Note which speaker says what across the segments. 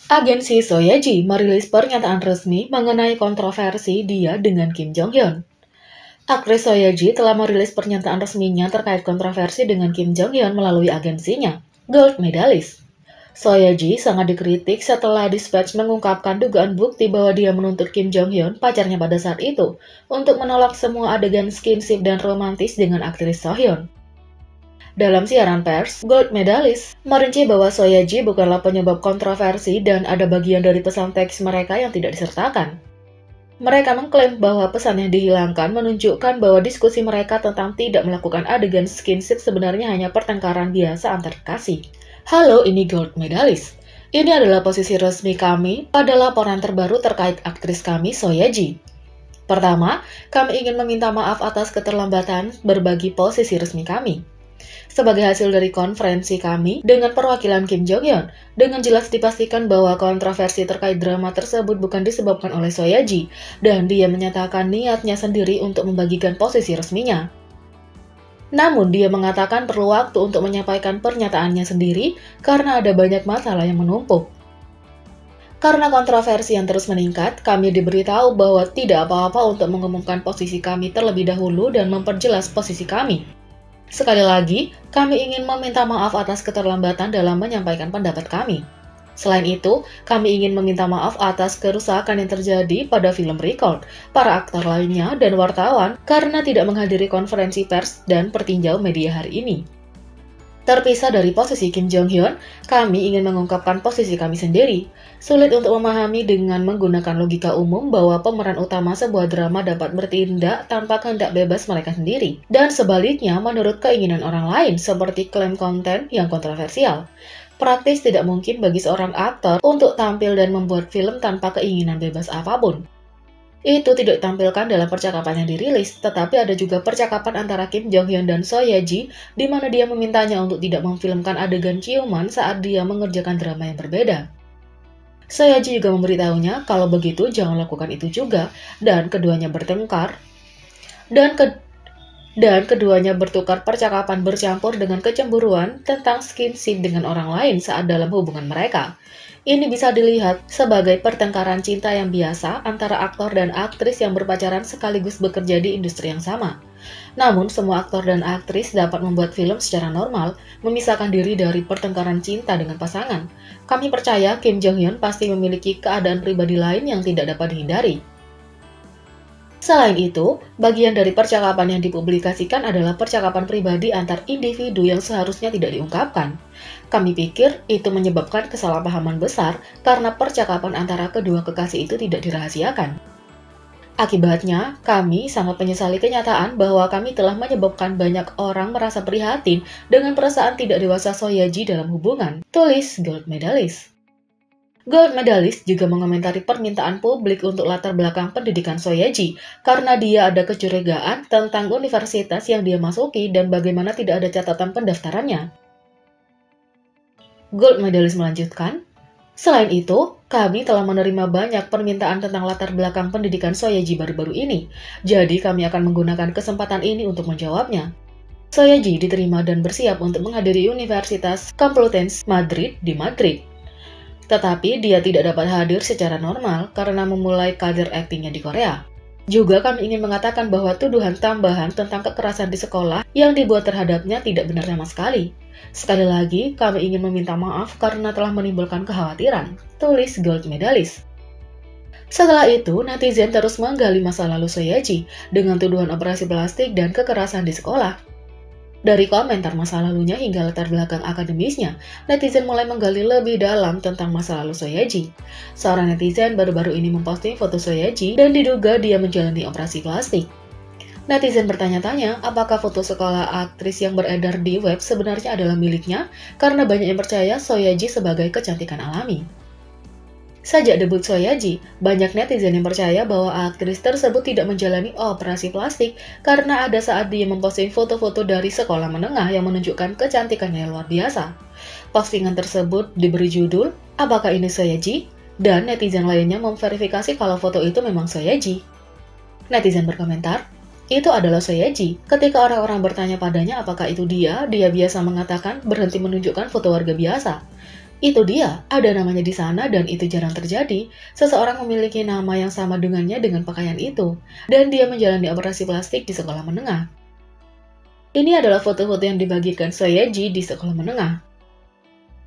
Speaker 1: Agensi Soyeji merilis pernyataan resmi mengenai kontroversi dia dengan Kim Jong Hyun. Aktris Soyeji telah merilis pernyataan resminya terkait kontroversi dengan Kim Jong Hyun melalui agensinya, Gold Medalist. Soyeji sangat dikritik setelah Dispatch mengungkapkan dugaan bukti bahwa dia menuntut Kim Jong Hyun, pacarnya pada saat itu, untuk menolak semua adegan skinship dan romantis dengan aktris Sohyun. Dalam siaran pers, Gold Medalist merinci bahwa Soyeji bukanlah penyebab kontroversi dan ada bagian dari pesan teks mereka yang tidak disertakan. Mereka mengklaim bahwa pesan yang dihilangkan menunjukkan bahwa diskusi mereka tentang tidak melakukan adegan skinship sebenarnya hanya pertengkaran biasa antar kekasih. Halo, ini Gold Medalist. Ini adalah posisi resmi kami pada laporan terbaru terkait aktris kami, Soyeji. Pertama, kami ingin meminta maaf atas keterlambatan berbagi posisi resmi kami. Sebagai hasil dari konferensi kami dengan perwakilan Kim Jong Hyun, dengan jelas dipastikan bahwa kontroversi terkait drama tersebut bukan disebabkan oleh Soyeji, dan dia menyatakan niatnya sendiri untuk membagikan posisi resminya. Namun dia mengatakan perlu waktu untuk menyampaikan pernyataannya sendiri karena ada banyak masalah yang menumpuk. Karena kontroversi yang terus meningkat, kami diberitahu bahwa tidak apa-apa untuk mengumumkan posisi kami terlebih dahulu dan memperjelas posisi kami. Sekali lagi, kami ingin meminta maaf atas keterlambatan dalam menyampaikan pendapat kami. Selain itu, kami ingin meminta maaf atas kerusakan yang terjadi pada film Record, para aktor lainnya, dan wartawan karena tidak menghadiri konferensi pers dan pertinjau media hari ini. Terpisah dari posisi Kim Jong Hyun, kami ingin mengungkapkan posisi kami sendiri. Sulit untuk memahami dengan menggunakan logika umum bahwa pemeran utama sebuah drama dapat bertindak tanpa kehendak bebas mereka sendiri. Dan sebaliknya menurut keinginan orang lain, seperti klaim konten yang kontroversial. Praktis tidak mungkin bagi seorang aktor untuk tampil dan membuat film tanpa keinginan bebas apapun. Itu tidak ditampilkan dalam percakapan yang dirilis, tetapi ada juga percakapan antara Kim Jong Hyun dan Soyeji di mana dia memintanya untuk tidak memfilmkan adegan ciuman saat dia mengerjakan drama yang berbeda. Soyeji juga memberitahunya kalau begitu jangan lakukan itu juga, dan keduanya bertengkar, dan keduanya bertukar percakapan bercampur dengan kecemburuan tentang skinship dengan orang lain saat dalam hubungan mereka. Ini bisa dilihat sebagai pertengkaran cinta yang biasa antara aktor dan aktris yang berpacaran sekaligus bekerja di industri yang sama. Namun, semua aktor dan aktris dapat membuat film secara normal, memisahkan diri dari pertengkaran cinta dengan pasangan. Kami percaya Kim Jong Hyun pasti memiliki keadaan pribadi lain yang tidak dapat dihindari. Selain itu, bagian dari percakapan yang dipublikasikan adalah percakapan pribadi antar individu yang seharusnya tidak diungkapkan. Kami pikir itu menyebabkan kesalahpahaman besar karena percakapan antara kedua kekasih itu tidak dirahasiakan. Akibatnya, kami sangat menyesali kenyataan bahwa kami telah menyebabkan banyak orang merasa prihatin dengan perasaan tidak dewasa Soyeji dalam hubungan, tulis Gold Medalist. Gold Medalist juga mengomentari permintaan publik untuk latar belakang pendidikan Soyeji karena dia ada kecurigaan tentang universitas yang dia masuki dan bagaimana tidak ada catatan pendaftarannya. Gold Medalist melanjutkan, selain itu, kami telah menerima banyak permintaan tentang latar belakang pendidikan Soyeji baru-baru ini, jadi kami akan menggunakan kesempatan ini untuk menjawabnya. Soyeji diterima dan bersiap untuk menghadiri Universitas Complutense Madrid di Madrid. Tetapi dia tidak dapat hadir secara normal karena memulai karir aktingnya di Korea. Juga kami ingin mengatakan bahwa tuduhan tambahan tentang kekerasan di sekolah yang dibuat terhadapnya tidak benar sama sekali. Sekali lagi, kami ingin meminta maaf karena telah menimbulkan kekhawatiran, tulis Gold Medalist. Setelah itu, netizen terus menggali masa lalu Soyeji dengan tuduhan operasi plastik dan kekerasan di sekolah. Dari komentar masa lalunya hingga latar belakang akademisnya, netizen mulai menggali lebih dalam tentang masa lalu Soyeji. Seorang netizen baru-baru ini memposting foto Soyeji dan diduga dia menjalani operasi plastik. Netizen bertanya-tanya apakah foto sekolah aktris yang beredar di web sebenarnya adalah miliknya karena banyak yang percaya Soyeji sebagai kecantikan alami. Sejak debut Soyeji, banyak netizen yang percaya bahwa aktris tersebut tidak menjalani operasi plastik karena ada saat dia memposting foto-foto dari sekolah menengah yang menunjukkan kecantikannya yang luar biasa. Postingan tersebut diberi judul, "Apakah ini Soyeji?" Dan netizen lainnya memverifikasi kalau foto itu memang Soyeji. Netizen berkomentar, "Itu adalah Soyeji." Ketika orang-orang bertanya padanya apakah itu dia biasa mengatakan berhenti menunjukkan foto warga biasa. Itu dia, ada namanya di sana dan itu jarang terjadi. Seseorang memiliki nama yang sama dengannya dengan pakaian itu, dan dia menjalani operasi plastik di sekolah menengah. Ini adalah foto-foto yang dibagikan Soyeji di sekolah menengah.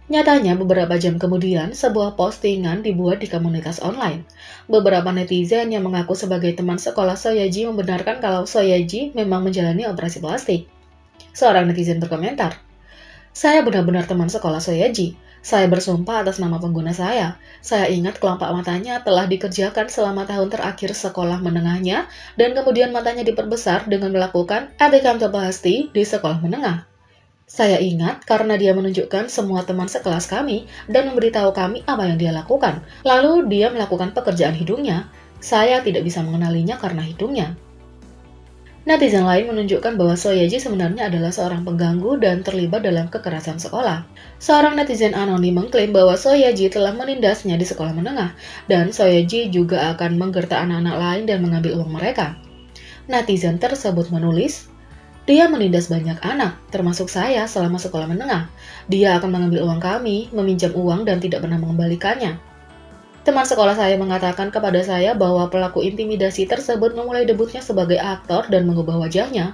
Speaker 1: Nyatanya, beberapa jam kemudian, sebuah postingan dibuat di komunitas online. Beberapa netizen yang mengaku sebagai teman sekolah Soyeji membenarkan kalau Soyeji memang menjalani operasi plastik. Seorang netizen berkomentar, "Saya benar-benar teman sekolah Soyeji. Saya bersumpah atas nama pengguna saya. Saya ingat kelopak matanya telah dikerjakan selama tahun terakhir sekolah menengahnya, dan kemudian matanya diperbesar dengan melakukan apikantoplasti di sekolah menengah. Saya ingat karena dia menunjukkan semua teman sekelas kami dan memberitahu kami apa yang dia lakukan. Lalu dia melakukan pekerjaan hidungnya. Saya tidak bisa mengenalinya karena hidungnya." Netizen lain menunjukkan bahwa Soyeji sebenarnya adalah seorang pengganggu dan terlibat dalam kekerasan sekolah. Seorang netizen anonim mengklaim bahwa Soyeji telah menindasnya di sekolah menengah, dan Soyeji juga akan menggertak anak-anak lain dan mengambil uang mereka. Netizen tersebut menulis, "Dia menindas banyak anak, termasuk saya selama sekolah menengah. Dia akan mengambil uang kami, meminjam uang dan tidak pernah mengembalikannya. Teman sekolah saya mengatakan kepada saya bahwa pelaku intimidasi tersebut memulai debutnya sebagai aktor dan mengubah wajahnya.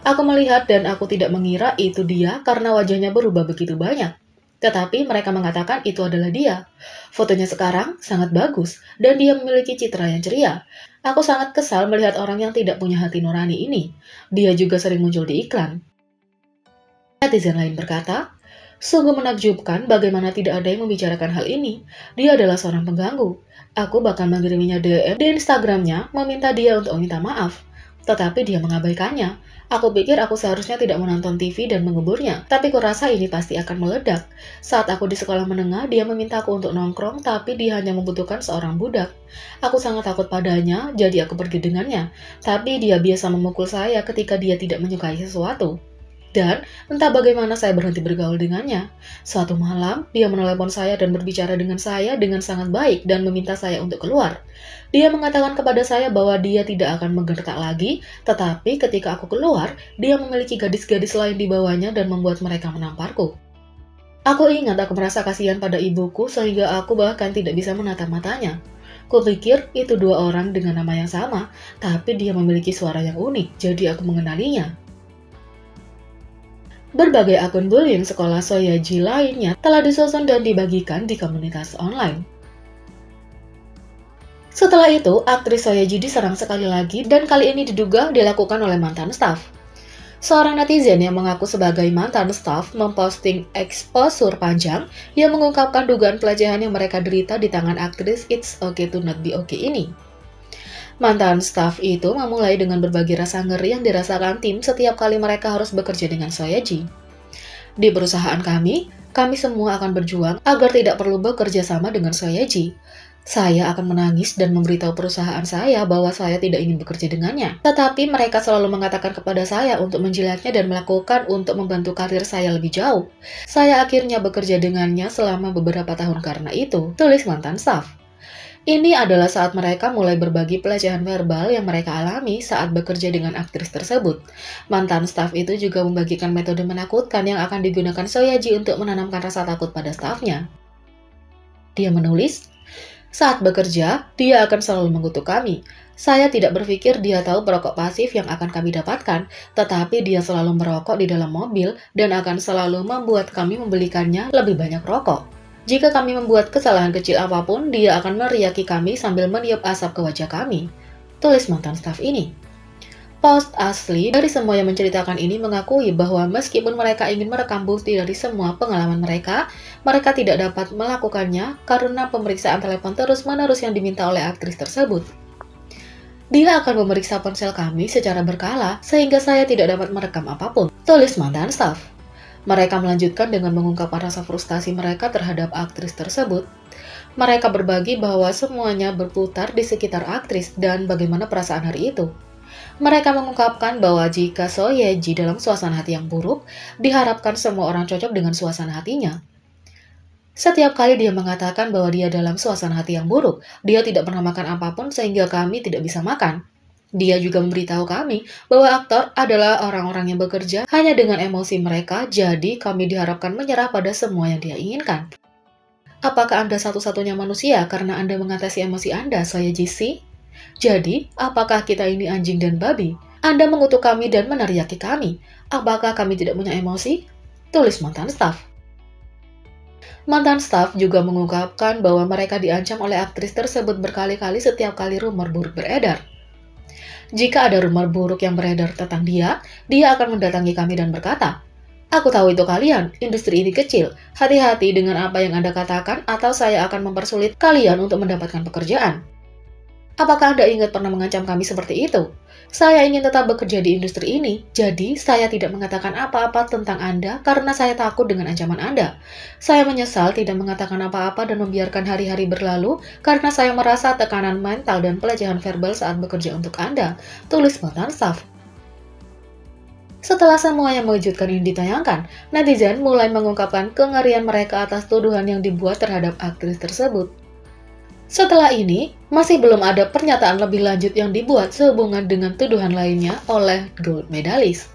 Speaker 1: Aku melihat dan aku tidak mengira itu dia karena wajahnya berubah begitu banyak. Tetapi mereka mengatakan itu adalah dia. Fotonya sekarang sangat bagus dan dia memiliki citra yang ceria. Aku sangat kesal melihat orang yang tidak punya hati nurani ini. Dia juga sering muncul di iklan." Netizen lain berkata, "Sungguh menakjubkan bagaimana tidak ada yang membicarakan hal ini. Dia adalah seorang pengganggu. Aku bahkan mengiriminya DM di Instagramnya meminta dia untuk meminta maaf. Tetapi dia mengabaikannya. Aku pikir aku seharusnya tidak menonton TV dan menguburnya, tapi kurasa ini pasti akan meledak. Saat aku di sekolah menengah, dia meminta aku untuk nongkrong, tapi dia hanya membutuhkan seorang budak. Aku sangat takut padanya, jadi aku pergi dengannya. Tapi dia biasa memukul saya ketika dia tidak menyukai sesuatu. Dan entah bagaimana saya berhenti bergaul dengannya. Suatu malam, dia menelepon saya dan berbicara dengan saya dengan sangat baik dan meminta saya untuk keluar. Dia mengatakan kepada saya bahwa dia tidak akan menggertak lagi, tetapi ketika aku keluar, dia memiliki gadis-gadis lain di bawahnya dan membuat mereka menamparku. Aku ingat aku merasa kasihan pada ibuku sehingga aku bahkan tidak bisa menatap matanya. Kupikir itu dua orang dengan nama yang sama, tapi dia memiliki suara yang unik, jadi aku mengenalinya." Berbagai akun bullying sekolah Soyeji lainnya telah disusun dan dibagikan di komunitas online. Setelah itu, aktris Soyeji diserang sekali lagi dan kali ini diduga dilakukan oleh mantan staf. Seorang netizen yang mengaku sebagai mantan staf memposting eksposur panjang yang mengungkapkan dugaan pelecehan yang mereka derita di tangan aktris It's Okay to Not Be Okay ini. Mantan staf itu memulai dengan berbagi rasa ngeri yang dirasakan tim setiap kali mereka harus bekerja dengan Soyeji. "Di perusahaan kami semua akan berjuang agar tidak perlu bekerja sama dengan Soyeji. Saya akan menangis dan memberitahu perusahaan saya bahwa saya tidak ingin bekerja dengannya. Tetapi mereka selalu mengatakan kepada saya untuk menjilatnya dan melakukan untuk membantu karir saya lebih jauh. Saya akhirnya bekerja dengannya selama beberapa tahun karena itu," tulis mantan staf. Ini adalah saat mereka mulai berbagi pelecehan verbal yang mereka alami saat bekerja dengan aktris tersebut. Mantan staf itu juga membagikan metode menakutkan yang akan digunakan Soyeji untuk menanamkan rasa takut pada stafnya. Dia menulis, "Saat bekerja, dia akan selalu mengutuk kami. Saya tidak berpikir dia tahu perokok pasif yang akan kami dapatkan, tetapi dia selalu merokok di dalam mobil dan akan selalu membuat kami membelikannya lebih banyak rokok. Jika kami membuat kesalahan kecil apapun, dia akan meriaki kami sambil meniup asap ke wajah kami," tulis mantan staf ini. Post asli dari semua yang menceritakan ini mengakui bahwa meskipun mereka ingin merekam bukti dari semua pengalaman mereka tidak dapat melakukannya karena pemeriksaan telepon terus-menerus yang diminta oleh aktris tersebut. "Dia akan memeriksa ponsel kami secara berkala sehingga saya tidak dapat merekam apapun," tulis mantan staf. Mereka melanjutkan dengan mengungkapkan rasa frustasi mereka terhadap aktris tersebut. Mereka berbagi bahwa semuanya berputar di sekitar aktris dan bagaimana perasaan hari itu. Mereka mengungkapkan bahwa jika Soyeji dalam suasana hati yang buruk, diharapkan semua orang cocok dengan suasana hatinya. Setiap kali dia mengatakan bahwa dia dalam suasana hati yang buruk, dia tidak pernah makan apapun sehingga kami tidak bisa makan. Dia juga memberitahu kami bahwa aktor adalah orang-orang yang bekerja hanya dengan emosi mereka, jadi kami diharapkan menyerah pada semua yang dia inginkan. Apakah Anda satu-satunya manusia karena Anda mengatasi emosi Anda, saya JC? Jadi, apakah kita ini anjing dan babi? Anda mengutuk kami dan meneriaki kami. Apakah kami tidak punya emosi? Tulis mantan staf. Mantan staf juga mengungkapkan bahwa mereka diancam oleh aktris tersebut berkali-kali setiap kali rumor buruk beredar. Jika ada rumor buruk yang beredar tentang dia akan mendatangi kami dan berkata, "Aku tahu itu kalian, industri ini kecil. Hati-hati dengan apa yang Anda katakan atau saya akan mempersulit kalian untuk mendapatkan pekerjaan." Apakah Anda ingat pernah mengancam kami seperti itu? Saya ingin tetap bekerja di industri ini, jadi saya tidak mengatakan apa-apa tentang Anda karena saya takut dengan ancaman Anda. Saya menyesal tidak mengatakan apa-apa dan membiarkan hari-hari berlalu karena saya merasa tekanan mental dan pelecehan verbal saat bekerja untuk Anda. Tulis mantan staf. Setelah semua yang mengejutkan ini ditayangkan, netizen mulai mengungkapkan kengerian mereka atas tuduhan yang dibuat terhadap aktris tersebut. Setelah ini, masih belum ada pernyataan lebih lanjut yang dibuat sehubungan dengan tuduhan lainnya oleh gold medalist.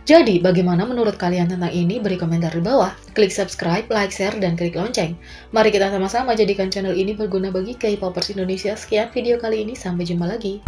Speaker 1: Jadi, bagaimana menurut kalian tentang ini? Beri komentar di bawah. Klik subscribe, like, share, dan klik lonceng. Mari kita sama-sama jadikan channel ini berguna bagi K-popers Indonesia. Sekian video kali ini, sampai jumpa lagi.